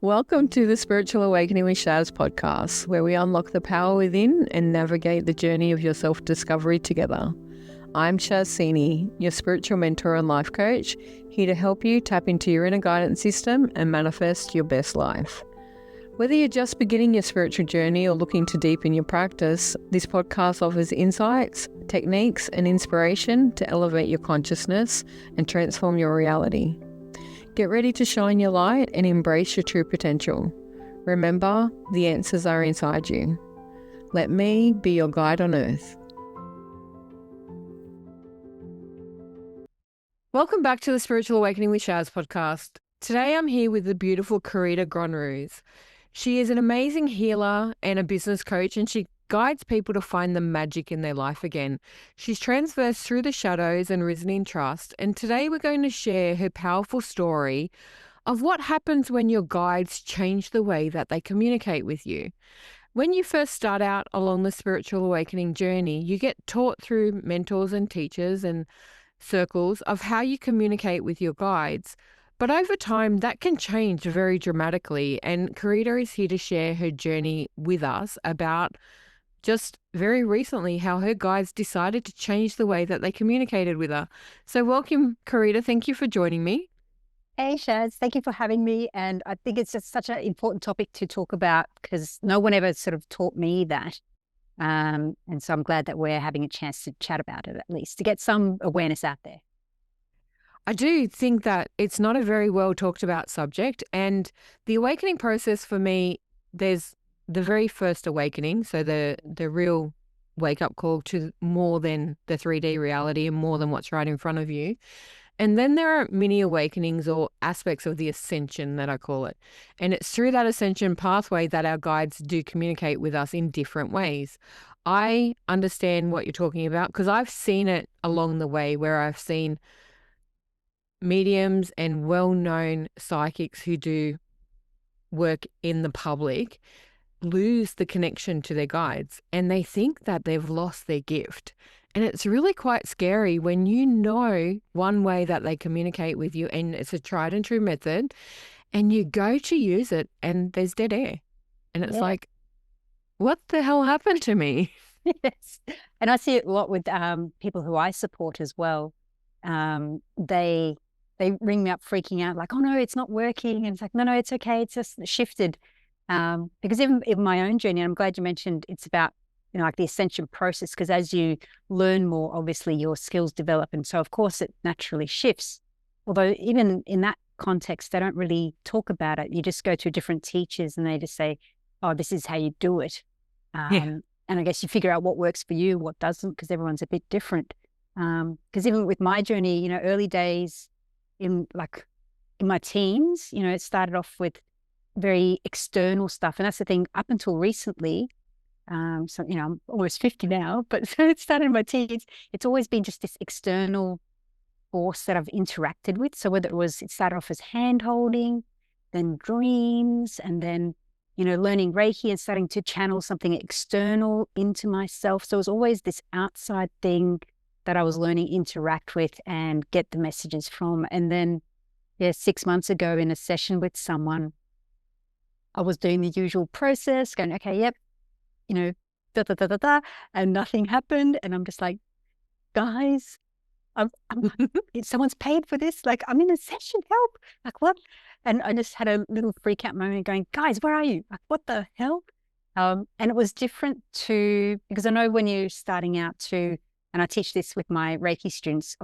Welcome to the Spiritual Awakening with Shaz podcast, where we unlock the power within and navigate the journey of your self-discovery together. I'm Shaz, your spiritual mentor and life coach, here to help you tap into your inner guidance system and manifest your best life. Whether you're just beginning your spiritual journey or looking to deepen your practice, this podcast offers insights, techniques, and inspiration to elevate your consciousness and transform your reality. Get ready to shine your light and embrace your true potential. Remember, the answers are inside you. Let me be your guide on earth. Welcome back to the Spiritual Awakening with Shaz podcast. Today I'm here with the beautiful Carita Grönroos. She is an amazing healer and a business coach, and she guides people to find the magic in their life again. She's transversed through the shadows and risen in trust, and today we're going to share her powerful story of what happens when your guides change the way that they communicate with you. When you first start out along the spiritual awakening journey, you get taught through mentors and teachers and circles of how you communicate with your guides. But over time, that can change very dramatically, and Carita is here to share her journey with us about just very recently how her guides decided to change the way that they communicated with her. So welcome, Carita. Thank you for joining me. Hey, Shaz. Thank you for having me. And I think it's just such an important topic to talk about because no one ever sort of taught me that. And so I'm glad that we're having a chance to chat about it, at least to get some awareness out there. I do think that it's not a very well talked about subject. And the awakening process for me, there's the very first awakening, so the real wake-up call to more than the 3D reality and more than what's right in front of you. And then there are mini awakenings or aspects of the ascension that I call it. And it's through that ascension pathway that our guides do communicate with us in different ways. I understand what you're talking about because I've seen it along the way where I've seen mediums and well-known psychics who do work in the public lose the connection to their guides and they think that they've lost their gift. And it's really quite scary when you know one way that they communicate with you and it's a tried and true method and you go to use it and there's dead air. And it's like, what the hell happened to me? Yes. And I see it a lot with people who I support as well. They ring me up freaking out like, oh no, it's not working. And it's like, no, it's okay. It's just shifted. Because even in my own journey, I'm glad you mentioned it's about, like the ascension process, because as you learn more, obviously your skills develop. And so of course it naturally shifts. Although even in that context, they don't really talk about it. You just go to different teachers and they just say, oh, this is how you do it. And I guess you figure out what works for you, what doesn't, because everyone's a bit different. Because even with my journey, early days in my teens, it started off with very external stuff. And that's the thing up until recently. So, I'm almost 50 now, but it started in my teens. It's always been just this external force that I've interacted with. So whether it started off as hand holding, then dreams, and then, learning Reiki and starting to channel something external into myself. So it was always this outside thing that I was learning, interact with and get the messages from. And then, 6 months ago in a session with someone, I was doing the usual process, going, okay, yep, and nothing happened. And I'm just like, guys, someone's paid for this. Like, I'm in a session, help. Like, what? And I just had a little freak out moment going, guys, where are you? Like, what the hell? And it was different because I know when you're starting out and I teach this with my Reiki students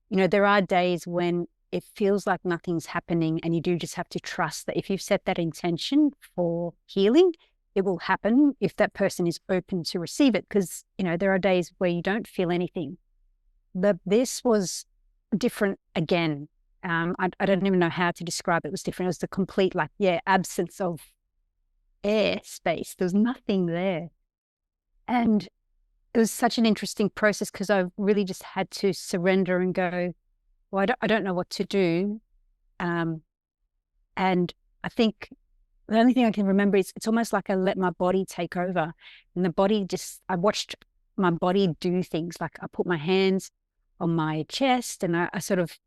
there are days when it feels like nothing's happening and you do just have to trust that if you've set that intention for healing, it will happen if that person is open to receive it. Because, there are days where you don't feel anything. But this was different again. I don't even know how to describe it. It was different. It was the complete, absence of air space. There was nothing there. And it was such an interesting process because I really just had to surrender and go, well, I don't know what to do. And I think the only thing I can remember is it's almost like I let my body take over. And the body I watched my body do things. Like I put my hands on my chest and I sort of,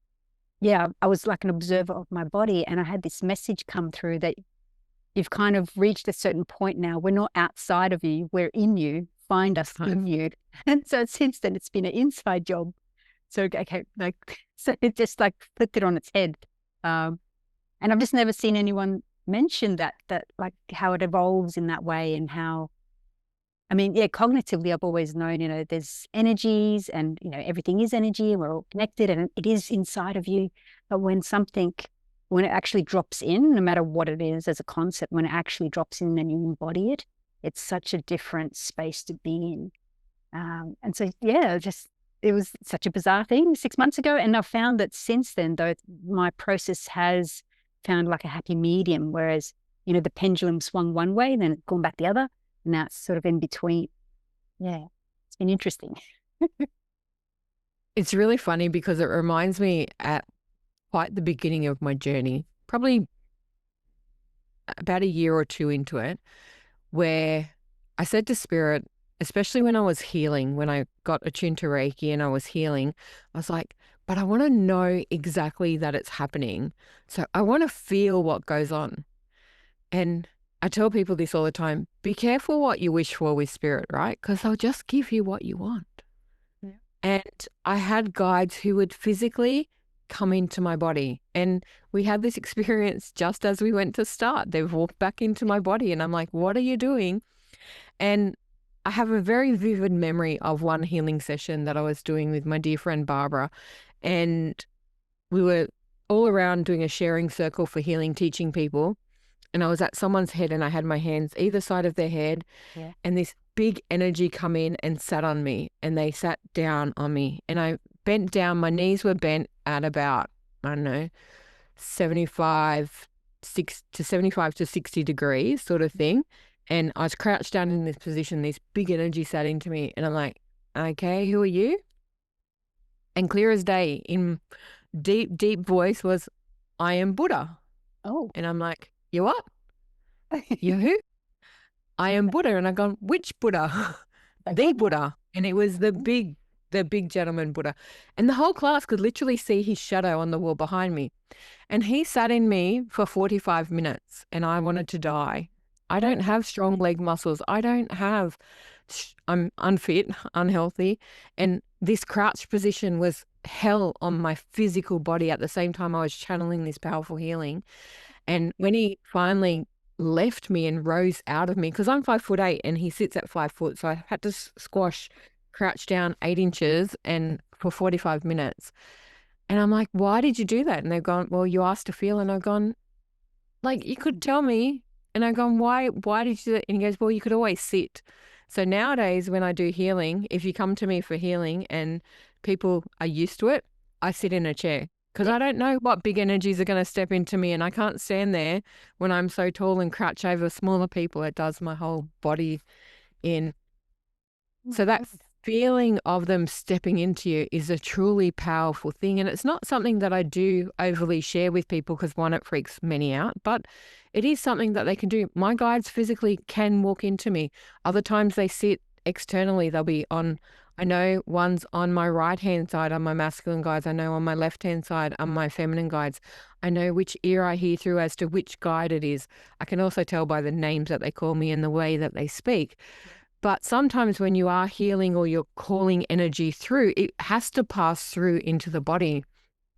I was like an observer of my body. And I had this message come through that you've kind of reached a certain point now. We're not outside of you, we're in you. Find us in you. And so since then, it's been an inside job. So, okay, like, so it just like flipped it on its head. And I've just never seen anyone mention that like how it evolves in that way, and how, I mean, yeah, cognitively, I've always known, there's energies, and, everything is energy, and we're all connected, and it is inside of you. But when it actually drops in, no matter what it is as a concept, when it actually drops in and you embody it, it's such a different space to be in. And so, yeah, it was such a bizarre thing 6 months ago. And I've found that since then, though, my process has found like a happy medium, whereas, the pendulum swung one way, then it's gone back the other. And now it's sort of in between. Yeah, it's been interesting. It's really funny because it reminds me at quite the beginning of my journey, probably about a year or two into it, where I said to Spirit, especially when I was healing, when I got attuned to Reiki and I was healing, I was like, but I want to know exactly that it's happening. So I want to feel what goes on. And I tell people this all the time, be careful what you wish for with Spirit, right? Because they'll just give you what you want. Yeah. And I had guides who would physically come into my body. And we had this experience just as we went to start. They've walked back into my body and I'm like, what are you doing? And I have a very vivid memory of one healing session that I was doing with my dear friend Barbara. And we were all around doing a sharing circle for healing, teaching people. And I was at someone's head and I had my hands either side of their head. Yeah. And this big energy come in and sat on me, and they sat down on me. And I bent down, my knees were bent at about, I don't know, 75 to 60 degrees sort of thing. And I was crouched down in this position, this big energy sat into me. And I'm like, okay, who are you? And clear as day, in deep, deep voice was, I am Buddha. Oh. And I'm like, you what? You who? I am Buddha. And I gone, which Buddha? The Buddha. And it was the big gentleman Buddha. And the whole class could literally see his shadow on the wall behind me. And he sat in me for 45 minutes and I wanted to die. I don't have strong leg muscles. I'm unfit, unhealthy. And this crouched position was hell on my physical body. At the same time, I was channeling this powerful healing. And when he finally left me and rose out of me, because I'm 5'8" and he sits at 5 foot. So I had to crouch down 8 inches and for 45 minutes. And I'm like, why did you do that? And they've gone, well, you asked to feel. And I've gone, like, you could tell me. And I've gone, why did you do that? And he goes, well, you could always sit. So nowadays when I do healing, if you come to me for healing and people are used to it, I sit in a chair. Because I don't know what big energies are going to step into me, and I can't stand there when I'm so tall and crouch over smaller people. It does my whole body in. So that feeling of them stepping into you is a truly powerful thing. And it's not something that I do overly share with people because, one, it freaks many out, but it is something that they can do. My guides physically can walk into me. Other times they sit externally. They'll be on, I know one's on my right-hand side on my masculine guides. I know on my left-hand side on my feminine guides. I know which ear I hear through as to which guide it is. I can also tell by the names that they call me and the way that they speak. But sometimes when you are healing or you're calling energy through, it has to pass through into the body.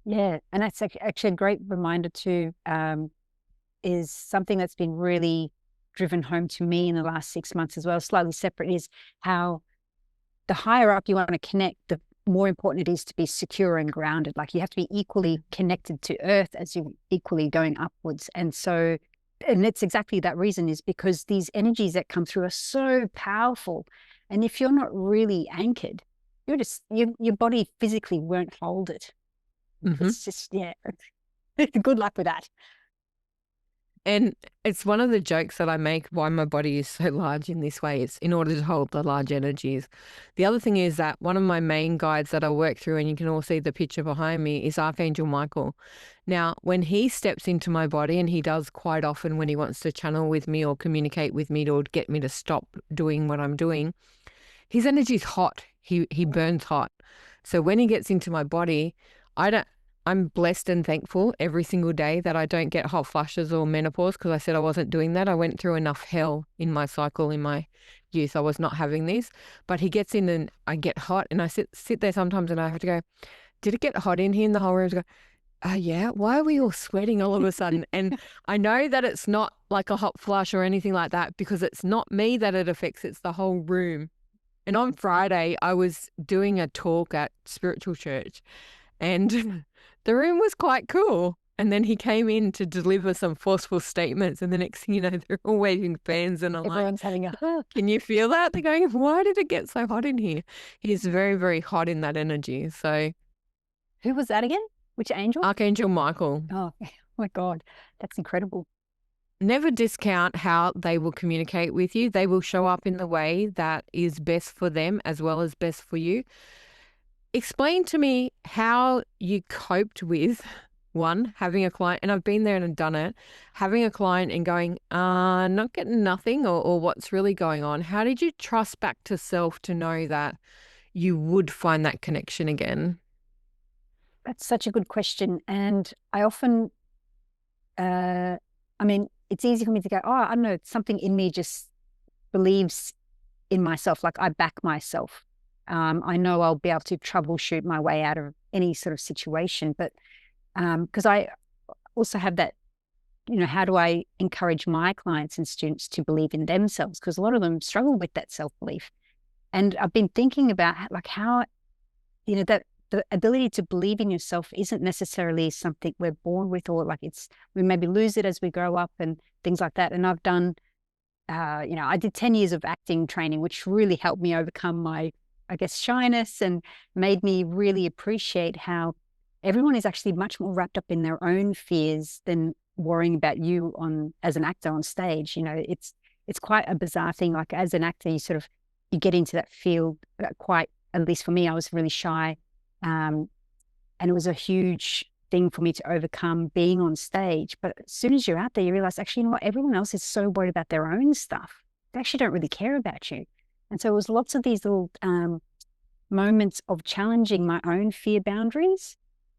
Yeah, and that's actually a great reminder too, is something that's been really driven home to me in the last 6 months as well, slightly separate, is how the higher up you want to connect, the more important it is to be secure and grounded. Like you have to be equally connected to earth as you're equally going upwards. And so, and it's exactly that reason, is because these energies that come through are so powerful. And if you're not really anchored, you're just, your body physically won't hold it. Mm-hmm. It's just, yeah, good luck with that. And it's one of the jokes that I make why my body is so large in this way. It's in order to hold the large energies. The other thing is that one of my main guides that I work through, and you can all see the picture behind me, is Archangel Michael. Now, when he steps into my body, and he does quite often when he wants to channel with me or communicate with me or get me to stop doing what I'm doing, his energy is hot. He burns hot. So when he gets into my body, I'm blessed and thankful every single day that I don't get hot flushes or menopause, because I said I wasn't doing that. I went through enough hell in my cycle in my youth. I was not having this. But he gets in and I get hot, and I sit there sometimes and I have to go, did it get hot in here? In the whole room go, yeah, why are we all sweating all of a sudden? And I know that it's not like a hot flush or anything like that, because it's not me that it affects, it's the whole room. And on Friday, I was doing a talk at Spiritual Church, and the room was quite cool. And then he came in to deliver some forceful statements, and the next thing you know, they're all waving fans, and I'm Everyone's having a like, can you feel that? They're going, why did it get so hot in here? He's very, very hot in that energy. So Who was that again? Which angel? Archangel Michael. Oh my God, that's incredible. Never discount how they will communicate with you. They will show up in the way that is best for them as well as best for you. Explain to me how you coped with, one, having a client, and I've been there and done it, having a client and going, not getting nothing, or what's really going on. How did you trust back to self to know that you would find that connection again? That's such a good question. And I often, I mean, it's easy for me to go, oh, I don't know, something in me just believes in myself. Like I back myself. I know I'll be able to troubleshoot my way out of any sort of situation. But because I also have that, how do I encourage my clients and students to believe in themselves? Because a lot of them struggle with that self-belief. And I've been thinking about like how, that the ability to believe in yourself isn't necessarily something we're born with, or like we maybe lose it as we grow up and things like that. And I've done, I did 10 years of acting training, which really helped me overcome my, I guess, shyness, and made me really appreciate how everyone is actually much more wrapped up in their own fears than worrying about you as an actor on stage. It's quite a bizarre thing. Like as an actor, you get into that field quite, at least for me, I was really shy. And it was a huge thing for me to overcome being on stage. But as soon as you're out there, you realize, actually, you know what? Everyone else is so worried about their own stuff. They actually don't really care about you. And so it was lots of these little moments of challenging my own fear boundaries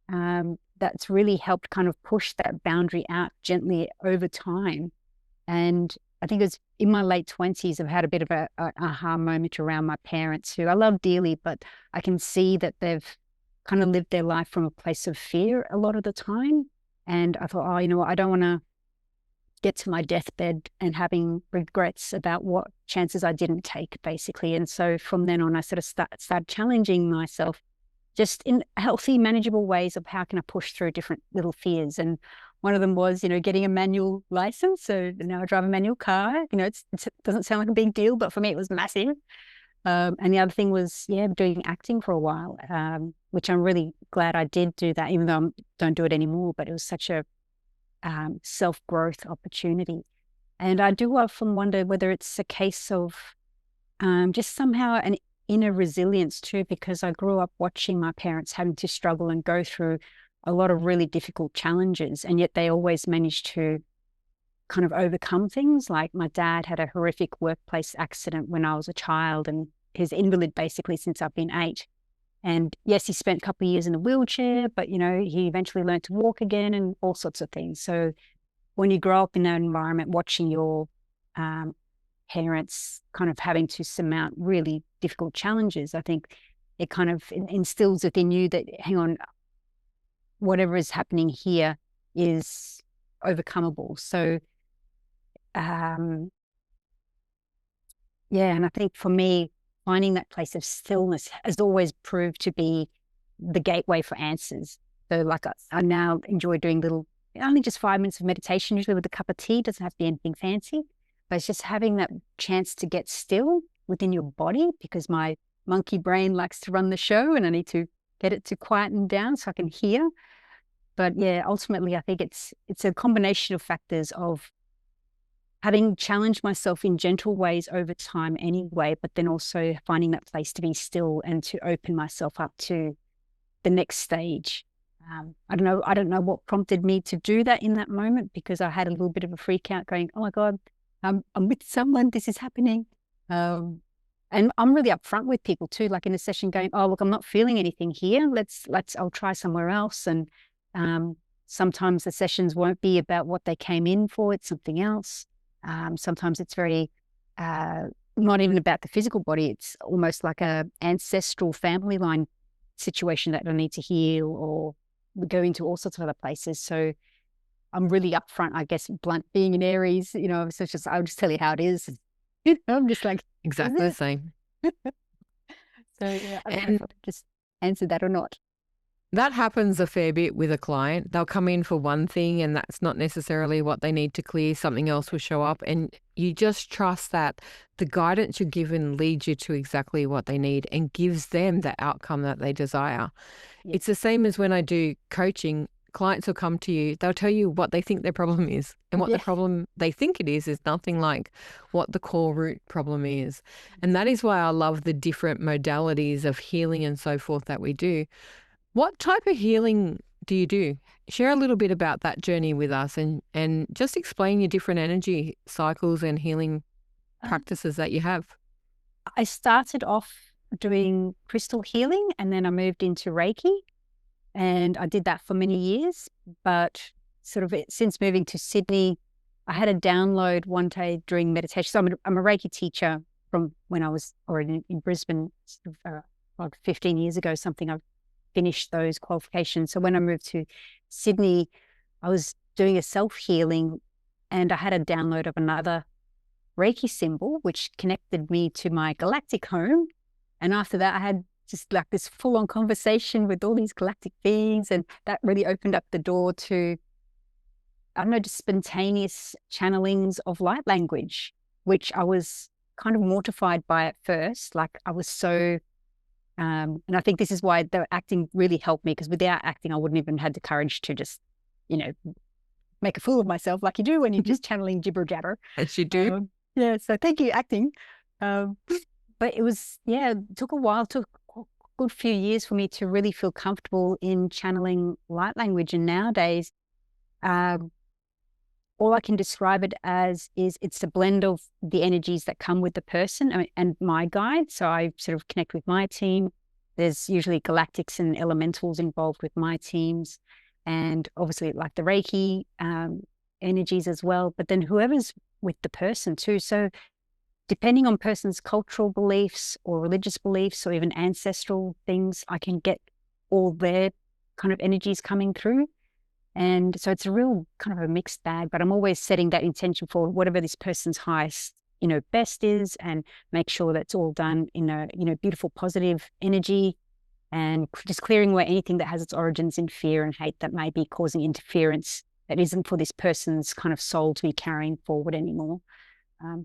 that's really helped kind of push that boundary out gently over time. And I think it was in my late 20s, I've had a bit of an aha moment around my parents, who I love dearly, but I can see that they've kind of lived their life from a place of fear a lot of the time. And I thought, oh, you know what, I don't want to get to my deathbed and having regrets about what chances I didn't take, basically. And so from then on, I sort of started challenging myself just in healthy, manageable ways of how can I push through different little fears. And one of them was, getting a manual license. So now I drive a manual car. It doesn't sound like a big deal, but for me, it was massive. And the other thing was, doing acting for a while, which I'm really glad I did do that, even though I don't do it anymore. But it was such a self-growth opportunity. And I do often wonder whether it's a case of just somehow an inner resilience too, because I grew up watching my parents having to struggle and go through a lot of really difficult challenges, and yet they always managed to kind of overcome things. Like my dad had a horrific workplace accident when I was a child, and he's invalid basically since I've been 8. And yes, he spent a couple of years in a wheelchair, but he eventually learned to walk again and all sorts of things. So when you grow up in that environment, watching your parents kind of having to surmount really difficult challenges, I think it kind of instills within you that, hang on, whatever is happening here is overcomable. So and I think for me, finding that place of stillness has always proved to be the gateway for answers. So like I now enjoy doing only just 5 minutes of meditation, usually with a cup of tea. It doesn't have to be anything fancy, but it's just having that chance to get still within your body, because my monkey brain likes to run the show and I need to get it to quieten down so I can hear. But ultimately I think it's a combination of factors of having challenged myself in gentle ways over time anyway, but then also finding that place to be still and to open myself up to the next stage. I don't know what prompted me to do that in that moment, because I had a little bit of a freak out going, oh my God, I'm with someone, this is happening. And I'm really upfront with people too, like in a session going, oh, look, I'm not feeling anything here. I'll try somewhere else. And Sometimes the sessions won't be about what they came in for, it's something else. Sometimes it's very, not even about the physical body, it's almost like a ancestral family line situation that I need to heal, or we go into all sorts of other places. So I'm really upfront, I guess, blunt, being in Aries, so it's just, I'll just tell you how it is. I'm just like, Exactly the same. so yeah, I don't know And if I just answered that or not. that happens a fair bit with a client. They'll come in for one thing and that's not necessarily what they need to clear. Something else will show up, and you just trust that the guidance you're given leads you to exactly what they need and gives them the outcome that they desire. Yes. It's the same as when I do coaching. Clients will come to you, they'll tell you what they think their problem is, and what the problem they think it is nothing like what the core root problem is. And that is why I love the different modalities of healing and so forth that we do. What type of healing do you do? Share a little bit about that journey with us, and just explain your different energy cycles and healing practices that you have. I started off doing crystal healing, and then I moved into Reiki, and I did that for many years. But sort of since moving to Sydney, I had a download one day during meditation. So I'm a Reiki teacher from when I was already in Brisbane, sort of, about 15 years ago, something. I've finished those qualifications. So when I moved to Sydney, I was doing a self-healing, and I had a download of another Reiki symbol, which connected me to my galactic home. And after that, I had just like this full-on conversation with all these galactic beings, and that really opened up the door to, I don't know, just spontaneous channelings of light language, which I was kind of mortified by at first. Like I was so, and I think this is why the acting really helped me, because without acting, I wouldn't even had the courage to just, make a fool of myself like you do when you're just channeling jibber jabber. As you do. Yeah. So thank you, acting. But it was, it took a while, took a good few years for me to really feel comfortable in channeling light language. And nowadays, all I can describe it as is it's a blend of the energies that come with the person and my guide. So I sort of connect with my team. There's usually galactics and elementals involved with my teams, and obviously like the Reiki energies as well, but then whoever's with the person too. So depending on person's cultural beliefs or religious beliefs or even ancestral things, I can get all their kind of energies coming through. And so it's a real kind of a mixed bag, but I'm always setting that intention for whatever this person's highest, best is, and make sure that's all done in a, beautiful, positive energy, and just clearing away anything that has its origins in fear and hate that may be causing interference that isn't for this person's kind of soul to be carrying forward anymore.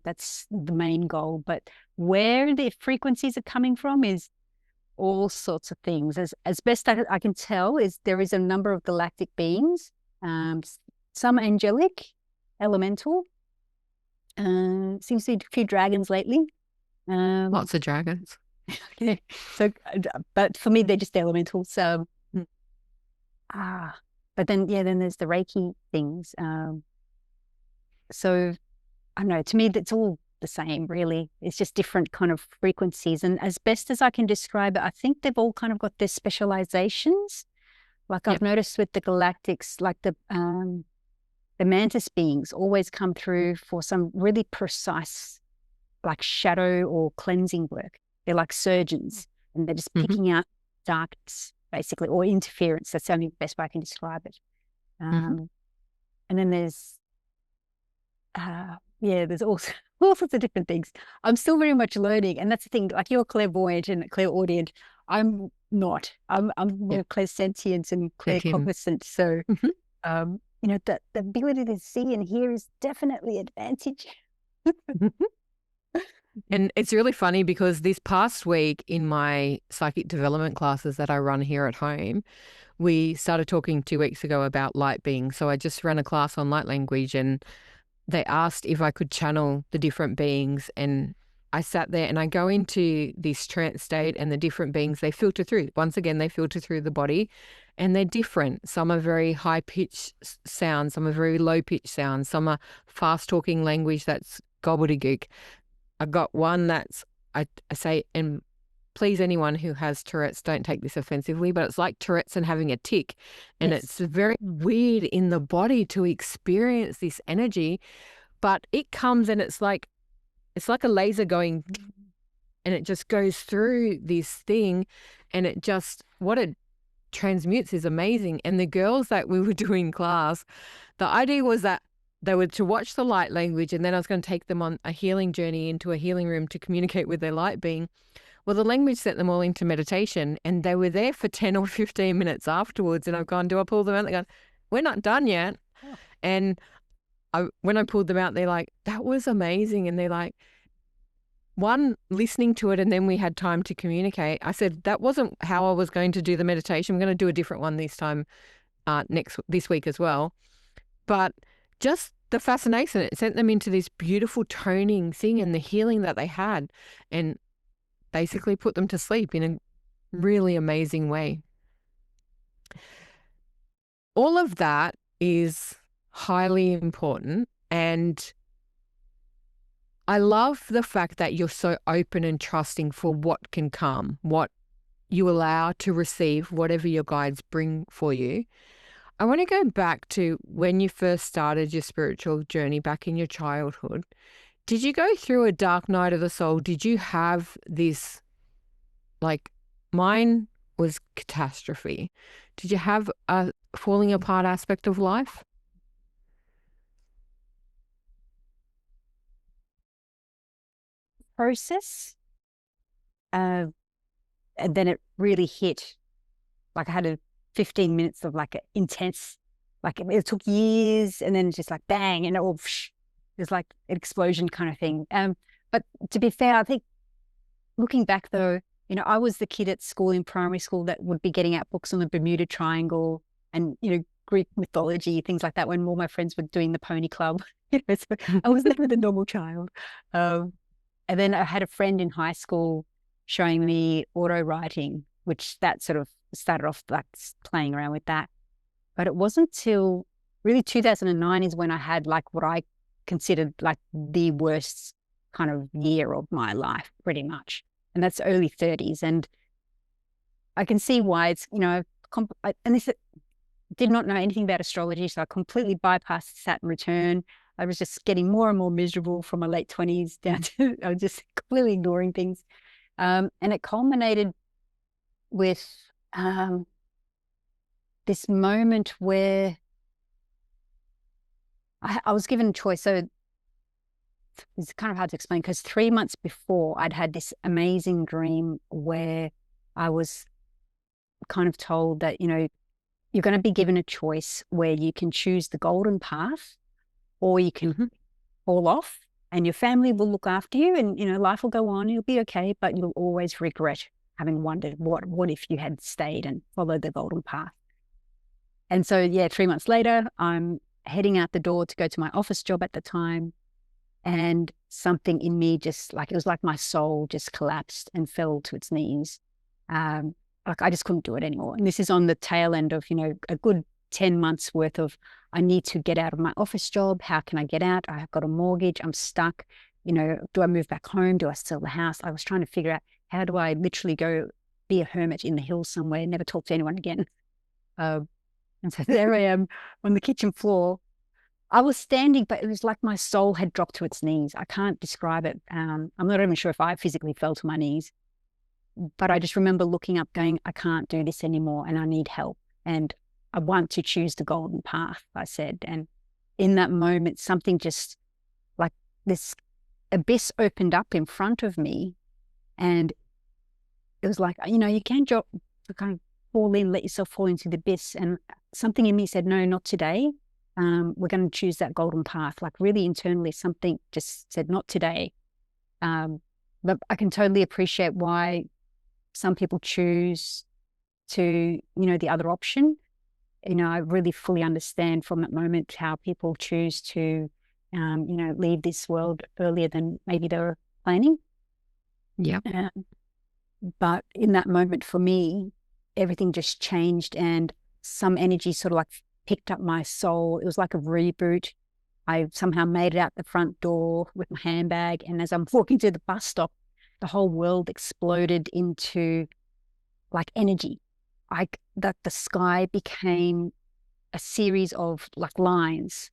That's the main goal. But where the frequencies are coming from is all sorts of things. As best I can tell, is there is a number of galactic beings, some angelic, elemental. Seems to be a few dragons lately. Lots of dragons. Yeah. So, but for me, they're just elementals. So, but then there's the Reiki things. So I don't know, to me, that's all the same, really. It's just different kind of frequencies. And as best as I can describe it, I think they've all kind of got their specializations. Like I've noticed with the galactics, like the mantis beings always come through for some really precise, like shadow or cleansing work. They're like surgeons, and they're just picking out darkness, basically, or interference. That's the only best way I can describe it. And then there's there's also all sorts of different things. I'm still very much learning, and that's the thing. Like you're clairvoyant and clairaudient, I'm not. I'm more clairsentient and claircognizant. So, the ability to see and hear is definitely an advantage. And it's really funny because this past week in my psychic development classes that I run here at home, we started talking 2 weeks ago about light beings. So I just ran a class on light language, and they asked if I could channel the different beings, and I sat there and I go into this trance state, and the different beings, they filter through. Once again, they filter through the body, and they're different. Some are very high-pitched sounds, some are very low-pitched sounds, some are fast-talking language that's gobbledygook. I got one that's, I say, and please anyone who has Tourette's, don't take this offensively, but it's like Tourette's and having a tic. And Yes. it's very weird in the body to experience this energy, but it comes and it's like a laser going, and it just goes through this thing, and it just, what it transmutes is amazing. And the girls that we were doing class, the idea was that they were to watch the light language, and then I was going to take them on a healing journey into a healing room to communicate with their light being. Well, the language sent them all into meditation, and they were there for 10 or 15 minutes afterwards. And I've gone, do I pull them out? They're going, we're not done yet. Oh. And when I pulled them out, they're like, that was amazing. And they're like, one, listening to it, and then we had time to communicate. I said, that wasn't how I was going to do the meditation. I'm going to do a different one this time, this week as well. But just the fascination, it sent them into this beautiful toning thing and the healing that they had, and basically put them to sleep in a really amazing way. All of that is highly important, and I love the fact that you're so open and trusting for what can come, what you allow to receive, whatever your guides bring for you. I want to go back to when you first started your spiritual journey back in your childhood. Did you go through a dark night of the soul? Did you have this, like, mine was catastrophe. Did you have a falling apart aspect of life? Process. And then it really hit. Like I had a 15 minutes of like an intense, like it took years, and then just like bang, and it all, it was like an explosion kind of thing. But to be fair, I think looking back though, you know, I was the kid at school in primary school that would be getting out books on the Bermuda Triangle and, you know, Greek mythology, things like that, when all my friends were doing the pony club. You know, so I was never the normal child. And then I had a friend in high school showing me auto writing, which that sort of started off like playing around with that. But it wasn't till really 2009 is when I had like what I considered like the worst kind of year of my life, pretty much. And that's early 30s. And I can see why it's, you know, and this did not know anything about astrology. So I completely bypassed Saturn return. I was just getting more and more miserable from my late 20s down to, I was just completely ignoring things. And it culminated with this moment where I was given a choice. So it's kind of hard to explain, because 3 months before I'd had this amazing dream where I was kind of told that, you know, you're going to be given a choice where you can choose the golden path, or you can fall off and your family will look after you, and, you know, life will go on, you'll be okay, but you'll always regret having wondered what if you had stayed and followed the golden path. And so, yeah, 3 months later, I'm heading out the door to go to my office job at the time. And something in me just like, it was like my soul just collapsed and fell to its knees. Like I just couldn't do it anymore. And this is on the tail end of, you know, a good 10 months worth of, I need to get out of my office job. How can I get out? I have got a mortgage. I'm stuck. You know, do I move back home? Do I sell the house? I was trying to figure out, how do I literally go be a hermit in the hills somewhere, never talk to anyone again? And so there I am on the kitchen floor. I was standing, but it was like my soul had dropped to its knees. I can't describe it. I'm not even sure if I physically fell to my knees, but I just remember looking up going, I can't do this anymore and I need help. And I want to choose the golden path, I said. And in that moment, something just like this abyss opened up in front of me. And it was like, you know, you can drop, kind of fall in, let yourself fall into the abyss. And something in me said, no, not today. We're going to choose that golden path. Like really internally, something just said, not today. But I can totally appreciate why some people choose to, you know, the other option. You know, I really fully understand from that moment how people choose to, you know, leave this world earlier than maybe they were planning. Yeah. But in that moment for me, everything just changed, and some energy sort of like picked up my soul. It was like a reboot. I somehow made it out the front door with my handbag. And as I'm walking to the bus stop, the whole world exploded into like energy. Like that the sky became a series of like lines.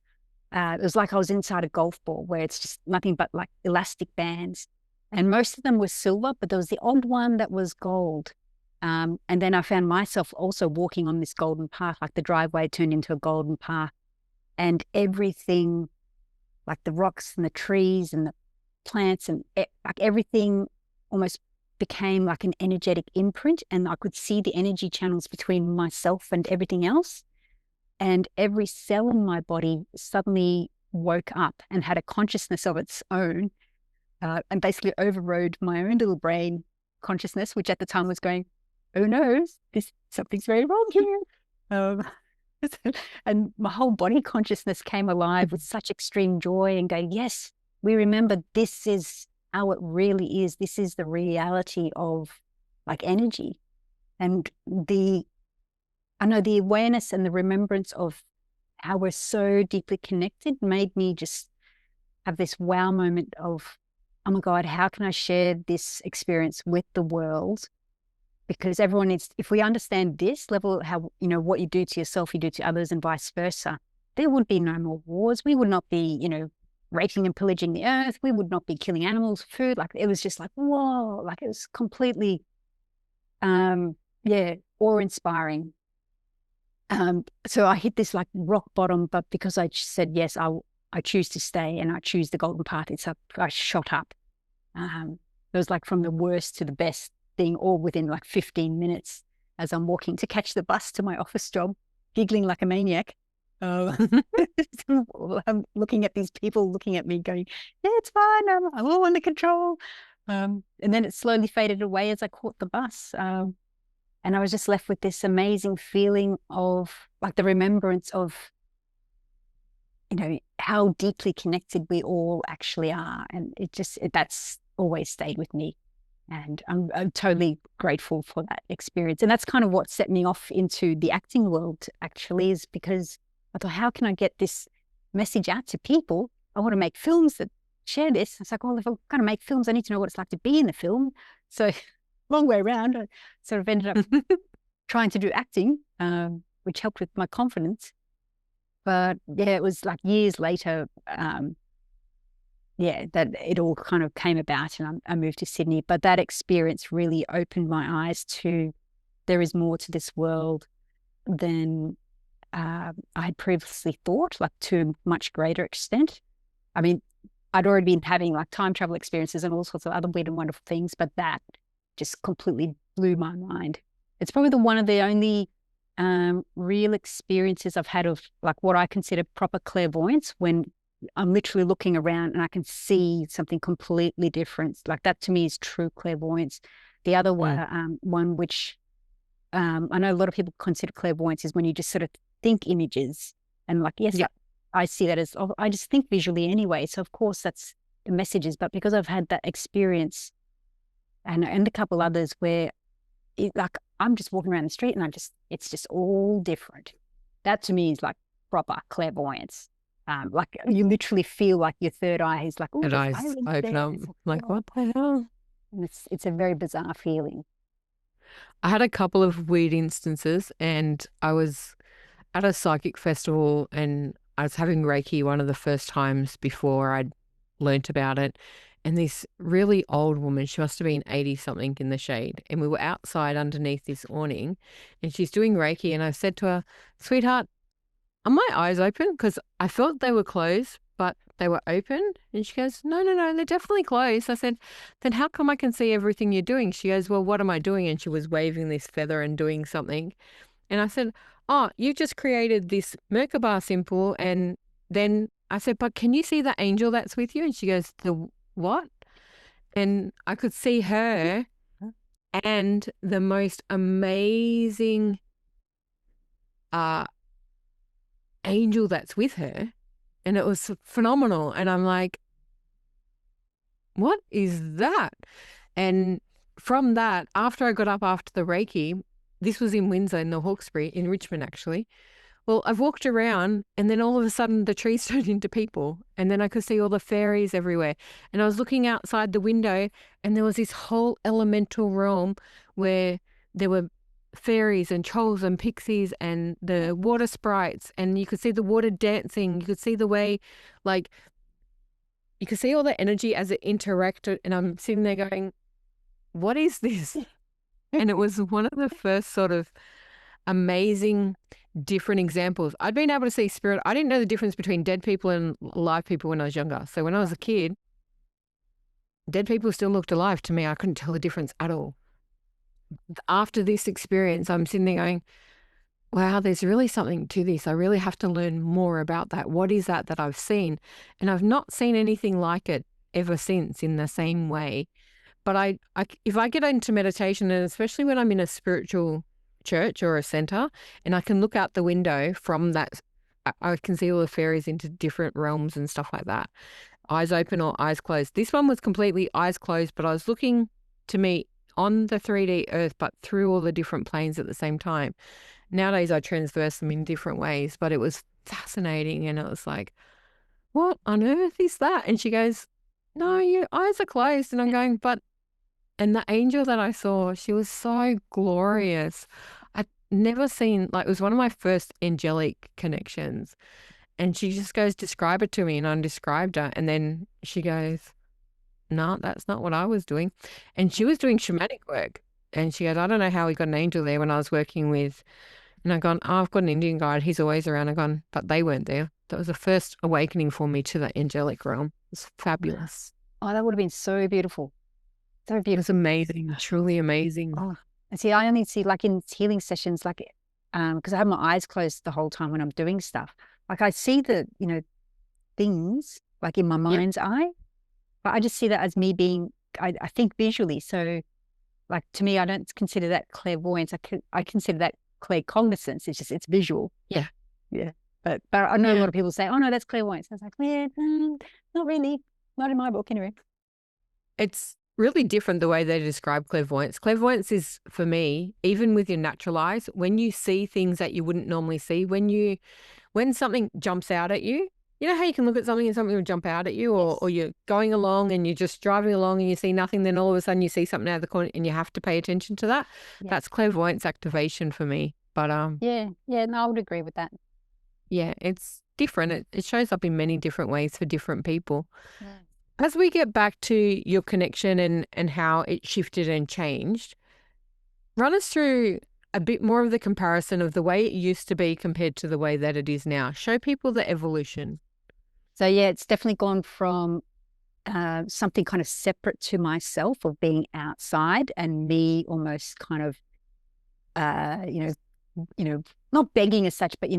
It was like I was inside a golf ball where it's just nothing but like elastic bands. And most of them were silver, but there was the odd one that was gold. And then I found myself also walking on this golden path, like the driveway turned into a golden path. And everything, like the rocks and the trees and the plants and like everything almost became like an energetic imprint. And I could see the energy channels between myself and everything else. And every cell in my body suddenly woke up and had a consciousness of its own, and basically overrode my own little brain consciousness, which at the time was going, oh no, something's very wrong here. And my whole body consciousness came alive with such extreme joy and going, yes, we remember this is how it really is. This is the reality of like energy. And I know the awareness and the remembrance of how we're so deeply connected made me just have this wow moment of, oh my God, how can I share this experience with the world? Because everyone needs, if we understand this level, how, you know, what you do to yourself, you do to others and vice versa, there would be no more wars. We would not be, you know, raping and pillaging the earth. We would not be killing animals for food. Like it was just like, whoa, like it was completely, awe-inspiring. So I hit this like rock bottom, but because I said, yes, I choose to stay and I choose the golden path, I shot up. It was like from the worst to the best thing all within like 15 minutes as I'm walking to catch the bus to my office job, giggling like a maniac. I'm looking at these people looking at me going, yeah, it's fine. I'm all under control. And then it slowly faded away as I caught the bus. And I was just left with this amazing feeling of like the remembrance of, you know, how deeply connected we all actually are. And that's always stayed with me. And I'm totally grateful for that experience. And that's kind of what set me off into the acting world, actually, is because I thought, how can I get this message out to people? I want to make films that share this. It's like, well, if I'm going to make films, I need to know what it's like to be in the film. So long way around, I sort of ended up trying to do acting, which helped with my confidence. But yeah, it was like years later, that it all kind of came about and I moved to Sydney. But that experience really opened my eyes to there is more to this world than I had previously thought, like to a much greater extent. I mean, I'd already been having like time travel experiences and all sorts of other weird and wonderful things, but that just completely blew my mind. It's probably one of the only real experiences I've had of like what I consider proper clairvoyance, when I'm literally looking around and I can see something completely different. Like that to me is true clairvoyance. The other one, which I know a lot of people consider clairvoyance, is when you just sort of think images and like, yes, I see that as, I just think visually anyway. So of course that's the messages, but because I've had that experience and a couple others where like I'm just walking around the street and it's just all different. That to me is like proper clairvoyance. Like you literally feel like your third eye is like, oh, eyes open up. Like, what the hell? And it's a very bizarre feeling. I had a couple of weird instances, and I was at a psychic festival and I was having Reiki one of the first times before I'd learnt about it. And this really old woman, she must have been 80 something in the shade. And we were outside underneath this awning and she's doing Reiki. And I said to her, sweetheart, are my eyes open? Because I felt they were closed, but they were open. And she goes, no, they're definitely closed. I said, then how come I can see everything you're doing? She goes, well, what am I doing? And she was waving this feather and doing something. And I said, oh, you've just created this Merkaba symbol. And then I said, but can you see the angel that's with you? And she goes, the what? And I could see her and the most amazing angel that's with her. And it was phenomenal. And I'm like, what is that? And from that, after I got up after the Reiki, this was in Windsor, in the Hawkesbury, in Richmond actually, Well, I've walked around and then all of a sudden the trees turned into people, and then I could see all the fairies everywhere. And I was looking outside the window and there was this whole elemental realm where there were fairies and trolls and pixies and the water sprites, and you could see the water dancing. You could see the way, like, you could see all the energy as it interacted. And I'm sitting there going, what is this? And it was one of the first sort of amazing different examples. I'd been able to see spirit. I didn't know the difference between dead people and alive people when I was younger. So when I was a kid, dead people still looked alive to me. I couldn't tell the difference at all. After this experience, I'm sitting there going, wow, there's really something to this. I really have to learn more about that. What is that I've seen? And I've not seen anything like it ever since in the same way. But if I get into meditation, and especially when I'm in a spiritual church or a center, and I can look out the window from that, I can see all the fairies into different realms and stuff like that. Eyes open or eyes closed. This one was completely eyes closed, but I was looking to me on the 3D earth, but through all the different planes at the same time. Nowadays, I transverse them in different ways, but it was fascinating. And it was like, what on earth is that? And she goes, no, your eyes are closed. And I'm going, but, and the angel that I saw, she was so glorious. I'd never seen, like, it was one of my first angelic connections. And she just goes, describe it to me. And I described her. And then she goes, no, that's not what I was doing. And she was doing shamanic work. And she goes, I don't know how we got an angel there when I was working with, and I've gone, oh, I've got an Indian guide. He's always around. I've gone, but they weren't there. That was the first awakening for me to the angelic realm. It was fabulous. Oh, that would have been so beautiful. So It beautiful. was amazing, truly amazing. Oh, and see, I only see, like, in healing sessions, like, because I have my eyes closed the whole time when I'm doing stuff. Like, I see the, things like in my mind's eye, but I just see that as me being, I think visually. So, like, to me, I don't consider that clairvoyance. I consider that claircognizance. It's just, it's visual. Yeah. Yeah. But I know a lot of people say, oh no, that's clairvoyance. I was like, yeah, not really. Not in my book anyway. It's really different the way they describe clairvoyance. Clairvoyance is, for me, even with your natural eyes, when you see things that you wouldn't normally see, when something jumps out at you, you know how you can look at something and something will jump out at you, or you're going along and you're just driving along and you see nothing, then all of a sudden you see something out of the corner and you have to pay attention to that. Yeah. That's clairvoyance activation for me. But no, I would agree with that. Yeah, it's different. It shows up in many different ways for different people. Yeah. As we get back to your connection and how it shifted and changed, run us through a bit more of the comparison of the way it used to be compared to the way that it is now. Show people the evolution. So yeah, it's definitely gone from something kind of separate to myself, of being outside, and me almost kind of, not begging as such, but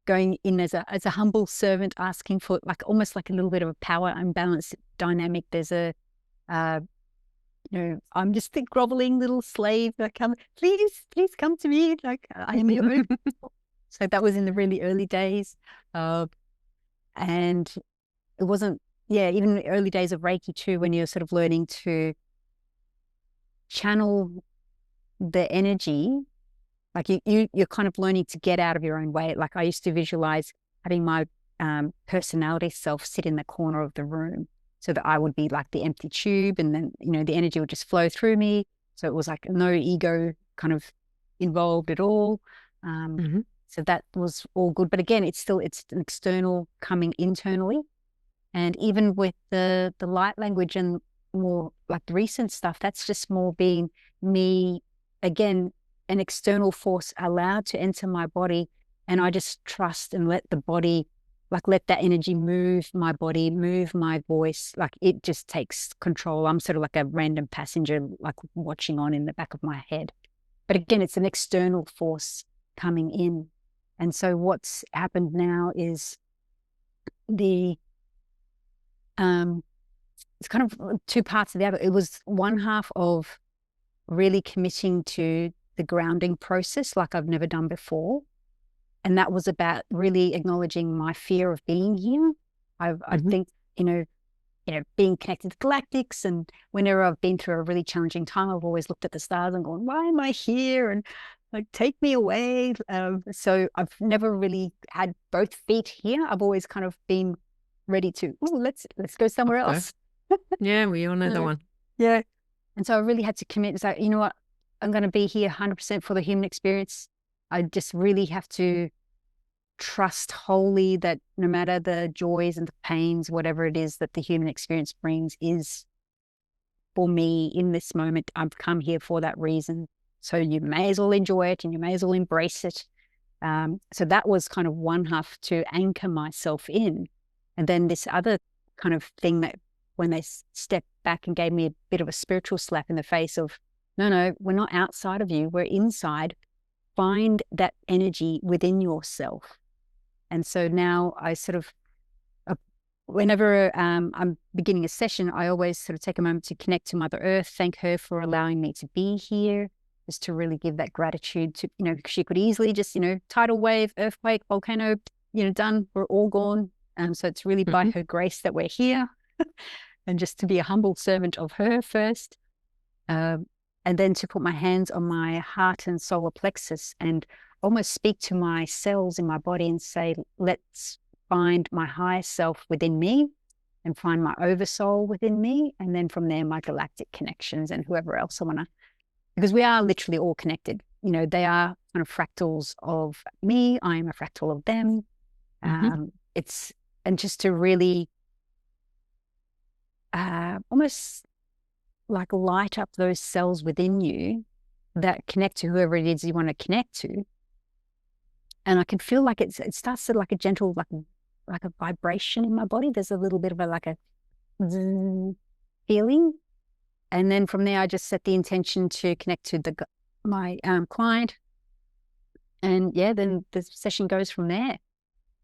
going in as a humble servant, asking for, like, almost like a little bit of a power imbalance dynamic. There's a, I'm just the groveling little slave that come, please come to me, like, I am your own. So that was in the really early days. And it wasn't, even in the early days of Reiki too, when you're sort of learning to channel the energy, like you're kind of learning to get out of your own way. Like, I used to visualize having my personality self sit in the corner of the room, so that I would be like the empty tube, and then, the energy would just flow through me. So it was like no ego kind of involved at all. So that was all good. But again, it's an external coming internally. And even with the light language and more like the recent stuff, that's just more being me, again, an external force allowed to enter my body. And I just trust and let the body, like, let that energy move my body, move my voice. Like, it just takes control. I'm sort of like a random passenger, like watching on in the back of my head. But again, it's an external force coming in. And so what's happened now is it's kind of two parts of the other. It was one half of really committing to the grounding process like I've never done before. And that was about really acknowledging my fear of being here. I think, being connected to galactics, and whenever I've been through a really challenging time, I've always looked at the stars and gone, why am I here? And like, take me away. So I've never really had both feet here. I've always kind of been ready to, oh, let's go somewhere Okay. else. Yeah, we all know the one. Yeah. And so I really had to commit and say, you know what, I'm going to be here 100% for the human experience. I just really have to trust wholly that no matter the joys and the pains, whatever it is that the human experience brings is for me in this moment. I've come here for that reason. So you may as well enjoy it and you may as well embrace it. So that was kind of one half to anchor myself in. And then this other kind of thing that when they stepped back and gave me a bit of a spiritual slap in the face of, no, we're not outside of you, we're inside. Find that energy within yourself. And so now I sort of, whenever I'm beginning a session, I always sort of take a moment to connect to Mother Earth, thank her for allowing me to be here, just to really give that gratitude to, because she could easily just, tidal wave, earthquake, volcano, done, we're all gone. So it's really by her grace that we're here. And just to be a humble servant of her first. And then to put my hands on my heart and solar plexus and almost speak to my cells in my body and say, let's find my higher self within me and find my oversoul within me. And then from there, my galactic connections and whoever else I want to, because we are literally all connected. They are kind of fractals of me. I am a fractal of them. And just to really almost like light up those cells within you that connect to whoever it is you want to connect to. And I can feel like it starts to like a gentle, like a vibration in my body. There's a little bit of a feeling. And then from there, I just set the intention to connect to my client. And yeah, then the session goes from there.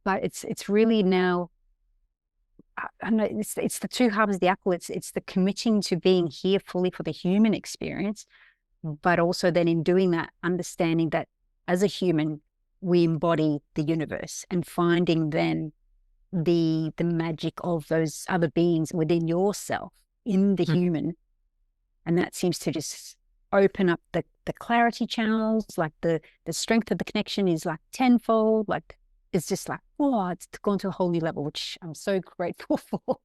But it's really now, I know it's the two halves of the apple. It's the committing to being here fully for the human experience, but also then in doing that, understanding that as a human, we embody the universe and finding then the magic of those other beings within yourself in the human. And that seems to just open up the clarity channels, like the strength of the connection is like tenfold, like it's just like, oh, it's gone to a whole new level, which I'm so grateful for.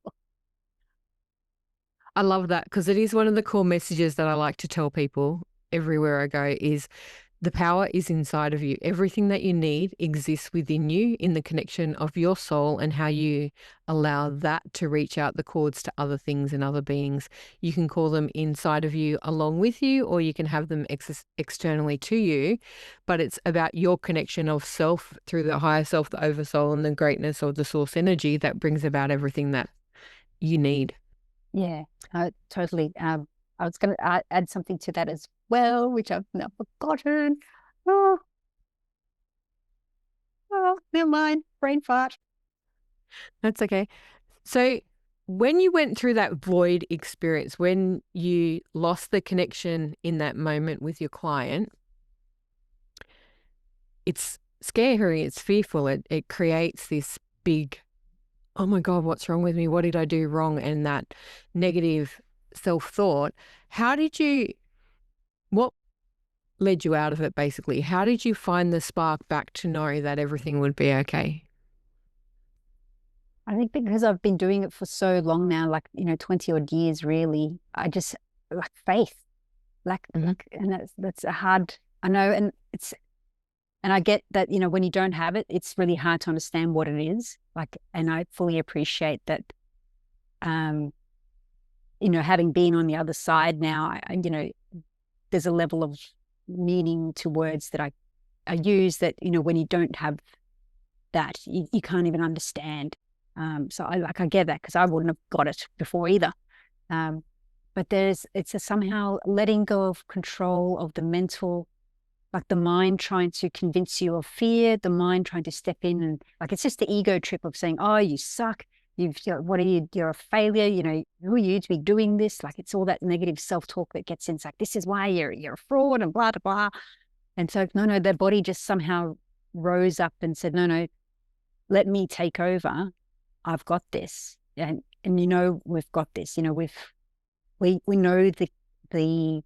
I love that because it is one of the core messages that I like to tell people everywhere I go is the power is inside of you. Everything that you need exists within you in the connection of your soul and how you allow that to reach out the cords to other things and other beings. You can call them inside of you along with you, or you can have them externally to you, but it's about your connection of self through the higher self, the oversoul, and the greatness of the source energy that brings about everything that you need. Yeah, totally. I was going to add something to that as well, which I've now forgotten. Oh, never mind. Brain fart. That's okay. So when you went through that void experience, when you lost the connection in that moment with your client, it's scary, it's fearful. It creates this big, oh my God, what's wrong with me? What did I do wrong? And that negative self-thought. What led you out of it basically? How did you find the spark back to know that everything would be okay? I think because I've been doing it for so long now, like, 20 odd years, really, I just like faith, and that's a hard, I know. And I get that, when you don't have it, it's really hard to understand what it is like. And I fully appreciate that, having been on the other side now, there's a level of meaning to words that I use that, when you don't have that, you can't even understand. So I get that because I wouldn't have got it before either. But it's a somehow letting go of control of the mental, like the mind trying to convince you of fear, the mind trying to step in and like, it's just the ego trip of saying, oh, you suck. What are you? You're a failure. Who are you to be doing this? Like, it's all that negative self-talk that gets in. It's like, this is why you're a fraud and blah, blah, blah. And so, no, their body just somehow rose up and said, no, let me take over. I've got this. And we've got this. We know the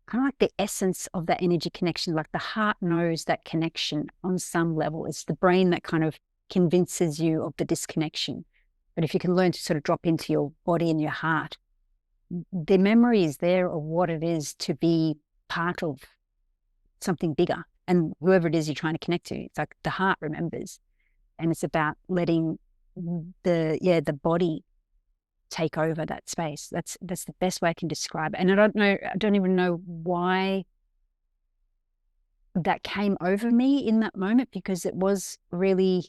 kind of like the essence of that energy connection. Like the heart knows that connection on some level. It's the brain that kind of convinces you of the disconnection. But if you can learn to sort of drop into your body and your heart, the memory is there of what it is to be part of something bigger. And whoever it is you're trying to connect to, it's like the heart remembers. And it's about letting the body take over that space. That's the best way I can describe it. And I don't even know why that came over me in that moment, because it was really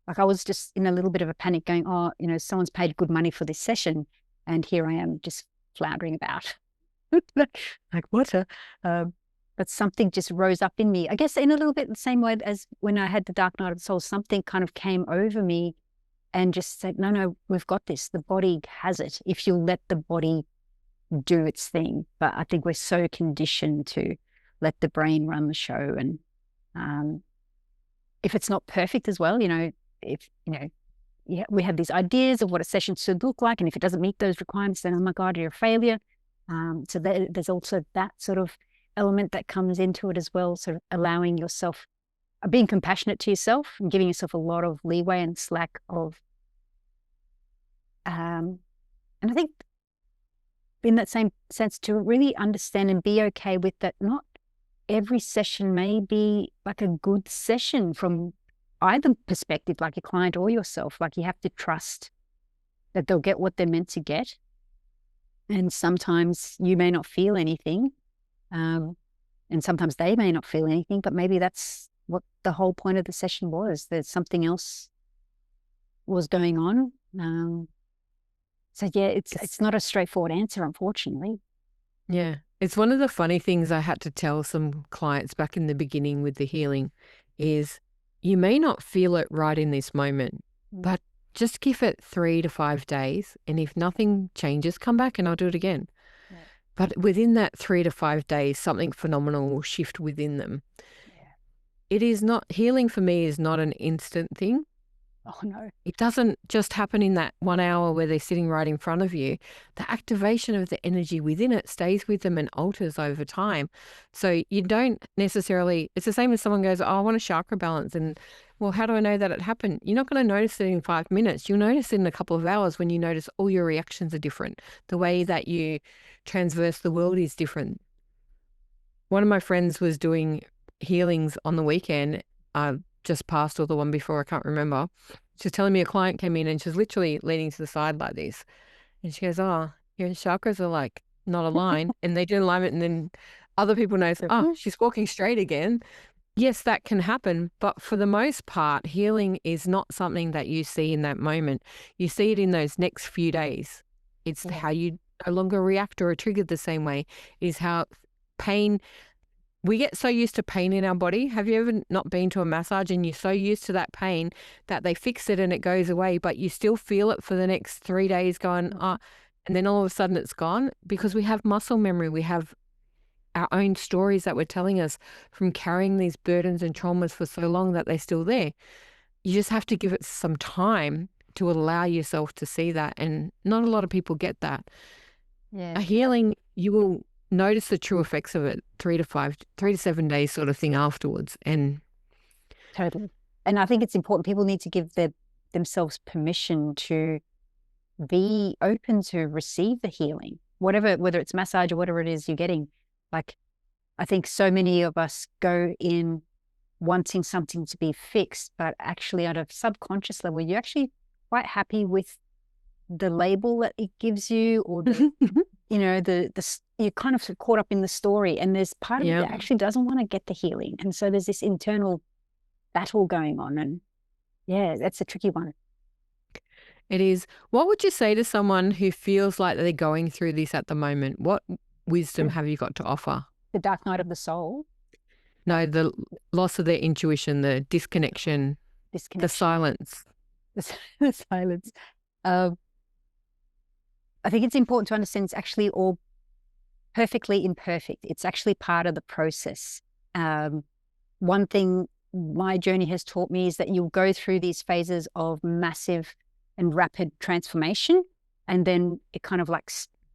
like I was just in a little bit of a panic going, oh, someone's paid good money for this session and here I am just floundering about. Like what? But something just rose up in me, I guess in a little bit the same way as when I had the dark night of the soul. Something kind of came over me and just said, no, we've got this. The body has it if you let the body do its thing. But I think we're so conditioned to let the brain run the show. And if it's not perfect as well, we have these ideas of what a session should look like. And if it doesn't meet those requirements, then, oh my God, you're a failure. So there's also that sort of element that comes into it as well, sort of allowing yourself, being compassionate to yourself and giving yourself a lot of leeway and slack of, and I think in that same sense to really understand and be okay with that. Not every session may be like a good session from either perspective, like your client or yourself. Like you have to trust that they'll get what they're meant to get. And sometimes you may not feel anything. And sometimes they may not feel anything, but maybe that's what the whole point of the session was. There's something else was going on. So yeah, it's not a straightforward answer, unfortunately. Yeah. It's one of the funny things I had to tell some clients back in the beginning with the healing is you may not feel it right in this moment, but just give it 3 to 5 days. And if nothing changes, come back and I'll do it again. Yeah. But within that 3 to 5 days, something phenomenal will shift within them. Yeah. It is not, healing for me is not an instant thing. Oh, no. It doesn't just happen in that 1 hour where they're sitting right in front of you. The activation of the energy within it stays with them and alters over time. So you don't necessarily, it's the same as someone goes, oh, I want a chakra balance. And well, how do I know that it happened? You're not going to notice it in 5 minutes. You'll notice it in a couple of hours when you notice all your reactions are different. The way that you transverse the world is different. One of my friends was doing healings on the weekend, just past or the one before, I can't remember. She's telling me a client came in and she's literally leaning to the side like this. And she goes, oh, your chakras are like not aligned. And they do alignment. And then other people notice, oh, she's walking straight again. Yes, that can happen. But for the most part, healing is not something that you see in that moment. You see it in those next few days. It's how you no longer react or are triggered the same way. It is how pain... We get so used to pain in our body. Have you ever not been to a massage and you're so used to that pain that they fix it and it goes away, but you still feel it for the next 3 days going, and then all of a sudden it's gone? Because we have muscle memory. We have our own stories that we're telling us from carrying these burdens and traumas for so long that they're still there. You just have to give it some time to allow yourself to see that. And not a lot of people get that. Yeah. A healing, you will notice the true effects of it 3 to 7 days sort of thing afterwards. And totally. And I think it's important. People need to give themselves permission to be open to receive the healing, whether it's massage or whatever it is you're getting. Like, I think so many of us go in wanting something to be fixed, but actually at a subconscious level, you're actually quite happy with the label that it gives you, or the, you're kind of caught up in the story, and there's part of it that actually doesn't want to get the healing. And so there's this internal battle going on, and yeah, that's a tricky one. It is. What would you say to someone who feels like they're going through this at the moment? What wisdom have you got to offer? The dark night of the soul? No, the loss of their intuition, the disconnection. The silence. The silence. I think it's important to understand it's actually all perfectly imperfect. It's actually part of the process. One thing my journey has taught me is that you'll go through these phases of massive and rapid transformation, and then it kind of like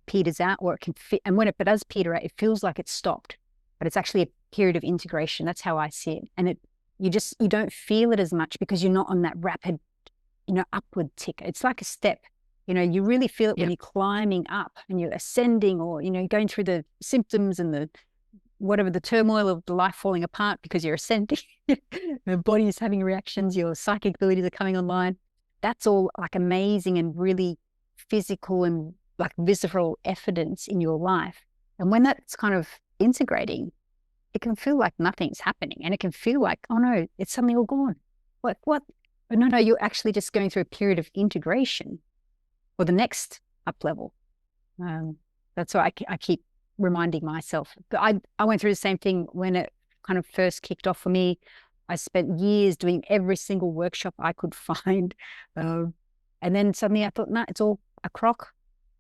peters out, or it can fit. And when it does peter out, it feels like it's stopped, but it's actually a period of integration. That's how I see it. And you don't feel it as much because you're not on that rapid, upward tick. It's like a step. You really feel it when you're climbing up and you're ascending, or, going through the symptoms and the turmoil of the life falling apart because you're ascending. The body is having reactions, your psychic abilities are coming online. That's all like amazing and really physical and like visceral evidence in your life. And when that's kind of integrating, it can feel like nothing's happening, and it can feel like, oh no, it's suddenly all gone. What? But no, you're actually just going through a period of integration or the next up level. That's why I keep reminding myself. But I went through the same thing when it kind of first kicked off for me. I spent years doing every single workshop I could find. And then suddenly I thought, no, it's all a crock.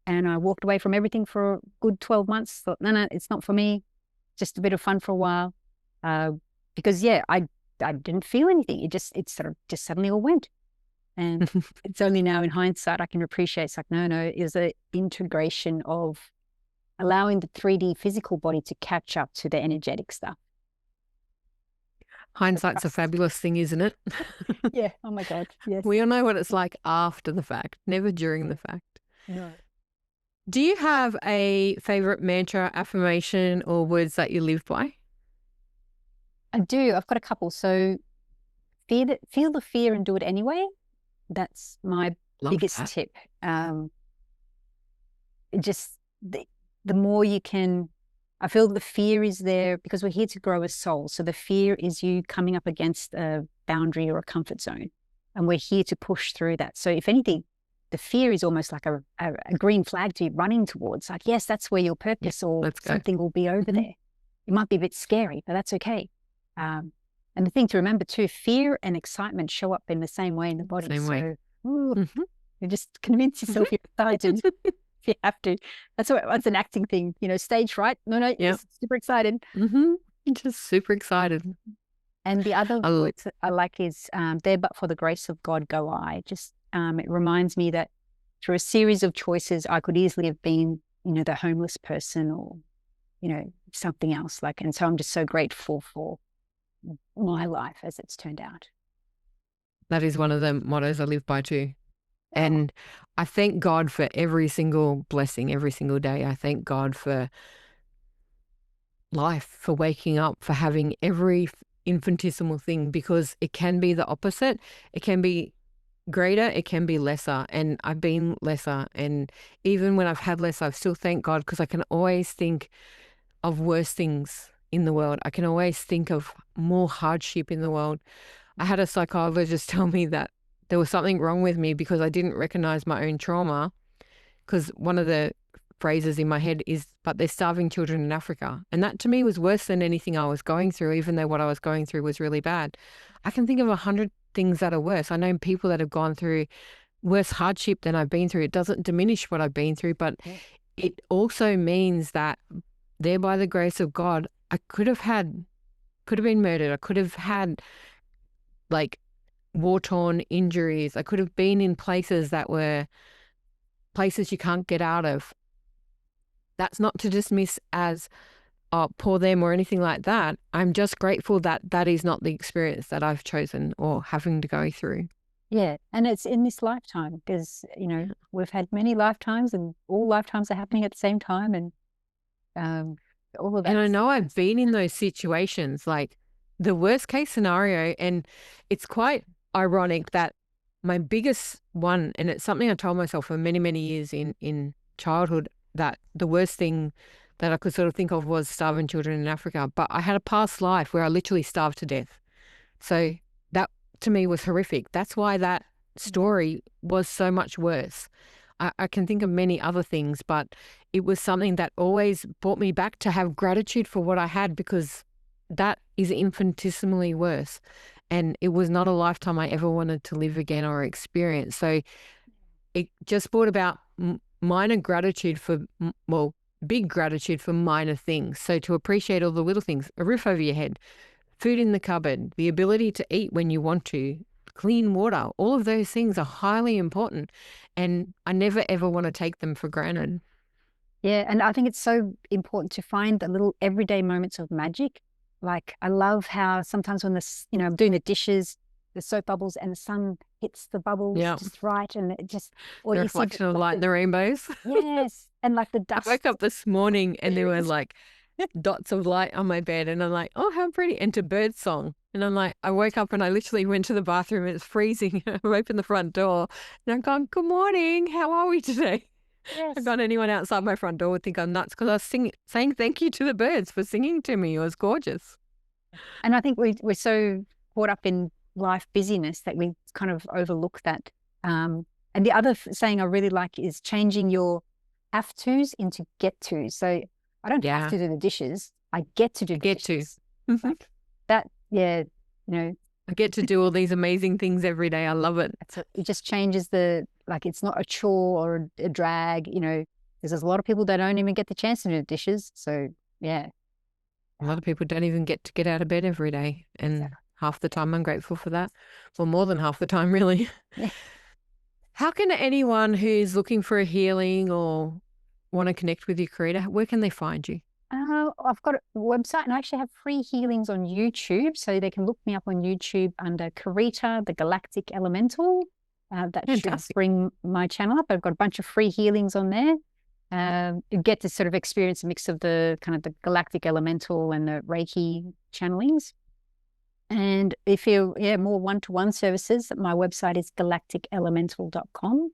And I walked away from everything for a good 12 months. Thought, no, it's not for me. Just a bit of fun for a while. Because I didn't feel anything. It sort of just suddenly all went. And it's only now in hindsight I can appreciate. It's like, no, it is an integration of allowing the 3D physical body to catch up to the energetic stuff. Hindsight's a fabulous thing, isn't it? Yeah. Oh my God. Yes. We all know what it's like after the fact, never during the fact. No. Do you have a favorite mantra, affirmation, or words that you live by? I do. I've got a couple. So feel the fear and do it anyway. That's my biggest tip. Just the more you can, I feel the fear is there because we're here to grow as souls. So the fear is you coming up against a boundary or a comfort zone, and we're here to push through that. So if anything, the fear is almost like a green flag to be running towards. Like, yes, that's where your purpose or something will be over there. It might be a bit scary, but that's okay. And the thing to remember too, fear and excitement show up in the same way in the body. Same way. You just convince yourself you're excited if you have to. That's an acting thing, stage fright. No, super excited. Just super excited. And the other words I like is, there but for the grace of God go I. Just it reminds me that through a series of choices, I could easily have been, the homeless person or, something else. And so I'm just so grateful for my life as it's turned out. That is one of the mottos I live by too. And I thank God for every single blessing, every single day. I thank God for life, for waking up, for having every infinitesimal thing, because it can be the opposite. It can be greater, it can be lesser. And I've been lesser. And even when I've had less, I've still thanked God, because I can always think of worse things in the world. I can always think of more hardship in the world. I had a psychologist tell me that there was something wrong with me because I didn't recognize my own trauma, because one of the phrases in my head is, but there's starving children in Africa. And that to me was worse than anything I was going through, even though what I was going through was really bad. I can think of 100 things that are worse. I know people that have gone through worse hardship than I've been through. It doesn't diminish what I've been through, but it also means that there, by the grace of God, I could have been murdered. I could have had war-torn injuries. I could have been in places that were places you can't get out of. That's not to dismiss as poor them or anything like that. I'm just grateful that that is not the experience that I've chosen or having to go through. Yeah, and it's in this lifetime because, we've had many lifetimes and all lifetimes are happening at the same time, and all of that. And I know I've been in those situations, like the worst case scenario, and it's quite ironic that my biggest one, and it's something I told myself for many, many years in childhood, that the worst thing that I could sort of think of was starving children in Africa. But I had a past life where I literally starved to death. So that to me was horrific. That's why that story was so much worse. I can think of many other things, but it was something that always brought me back to have gratitude for what I had, because that is infinitesimally worse. And it was not a lifetime I ever wanted to live again or experience. So it just brought about minor gratitude for, big gratitude for minor things. So to appreciate all the little things, a roof over your head, food in the cupboard, the ability to eat when you want to, clean water, all of those things are highly important. And I never, ever want to take them for granted. Yeah, and I think it's so important to find the little everyday moments of magic. Like I love how sometimes when I'm doing the dishes, the soap bubbles and the sun hits the bubbles Yeah. just right, and it just, or The you see reflection of like light in the rainbows. yes, and like the I dust. woke up this morning and there were Fairies. like dots of light on my bed, and I'm like, oh, how pretty. And to bird song. And I'm like, I woke up and I literally went to the bathroom and it's freezing. I opened the front door and I'm going, good morning. How are we today? I Yes. got anyone outside my front door would think I'm nuts because I was saying thank you to the birds for singing to me. It was gorgeous. And I think we're so caught up in life busyness that we kind of overlook that. And the other saying I really like is changing your have tos into get tos. So I don't have Yeah, to do the dishes. I get to do I the get to. dishes. Like that, yeah, I get to do all these amazing things every day. I love it. it just changes like it's not a chore or a drag, there's a lot of people that don't even get the chance to do the dishes. So yeah. A lot of people don't even get to get out of bed every day. And half the time I'm grateful for that. Well, more than half the time, really. Yeah. How can anyone who's looking for a healing or want to connect with you, Carita, where can they find you? I've got a website and I actually have free healings on YouTube. So they can look me up on YouTube under Carita, the Galactic Elemental. That Fantastic. should bring my channel up. I've got a bunch of free healings on there. You get to sort of experience a mix of the kind of the Galactic Elemental and the Reiki channelings. And if you're more one-to-one services, my website is galacticelemental.com.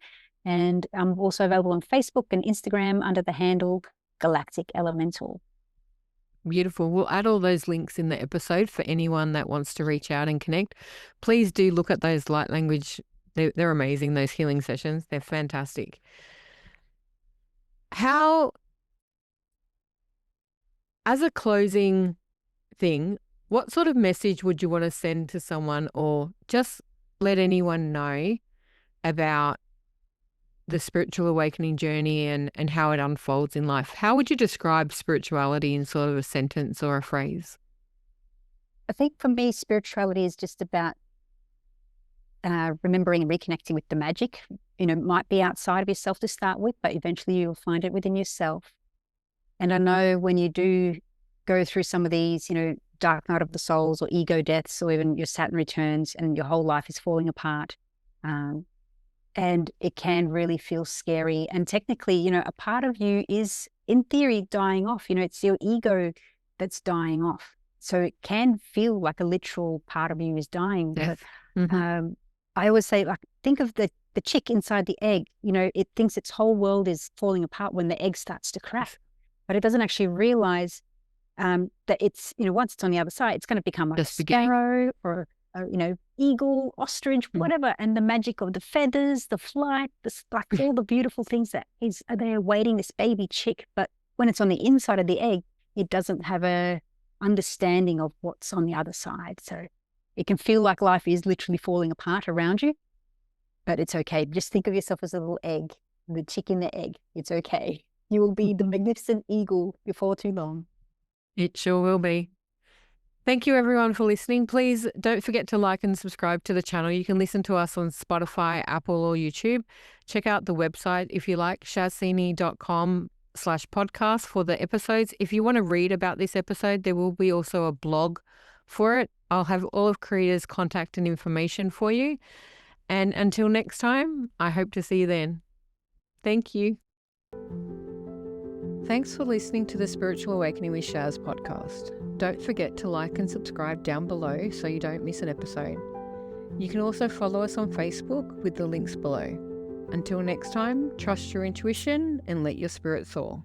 And I'm also available on Facebook and Instagram under the handle Galactic Elemental. Beautiful. We'll add all those links in the episode for anyone that wants to reach out and connect. Please do look at those light language. They're amazing, those healing sessions. They're fantastic. How, as a closing thing, what sort of message would you want to send to someone or just let anyone know about the spiritual awakening journey and how it unfolds in life? How would you describe spirituality in sort of a sentence or a phrase? I think for me, spirituality is just about remembering and reconnecting with the magic. It might be outside of yourself to start with, but eventually you'll find it within yourself. And I know when you do go through some of these, dark night of the souls or ego deaths, or even your Saturn returns and your whole life is falling apart. And it can really feel scary. And technically, a part of you is, in theory, dying off. It's your ego that's dying off. So it can feel like a literal part of you is dying. Yes. But I always say, like, think of the chick inside the egg. It thinks its whole world is falling apart when the egg starts to crack. But it doesn't actually realize that it's, once it's on the other side, it's going to become like a sparrow or eagle, ostrich, whatever. And the magic of the feathers, the flight, like all the beautiful things that is there waiting this baby chick. But when it's on the inside of the egg, it doesn't have a understanding of what's on the other side. So it can feel like life is literally falling apart around you, but it's okay. Just think of yourself as a little egg, the chick in the egg. It's okay. You will be the magnificent eagle before too long. It sure will be. Thank you everyone for listening. Please don't forget to like and subscribe to the channel. You can listen to us on Spotify, Apple or YouTube. Check out the website if you like, shazsini.com/podcast for the episodes. If you want to read about this episode, there will be also a blog for it. I'll have all of Carita's contact and information for you. And until next time, I hope to see you then. Thank you. Thanks for listening to the Spiritual Awakening with Shaz podcast. Don't forget to like and subscribe down below so you don't miss an episode. You can also follow us on Facebook with the links below. Until next time, trust your intuition and let your spirit soar.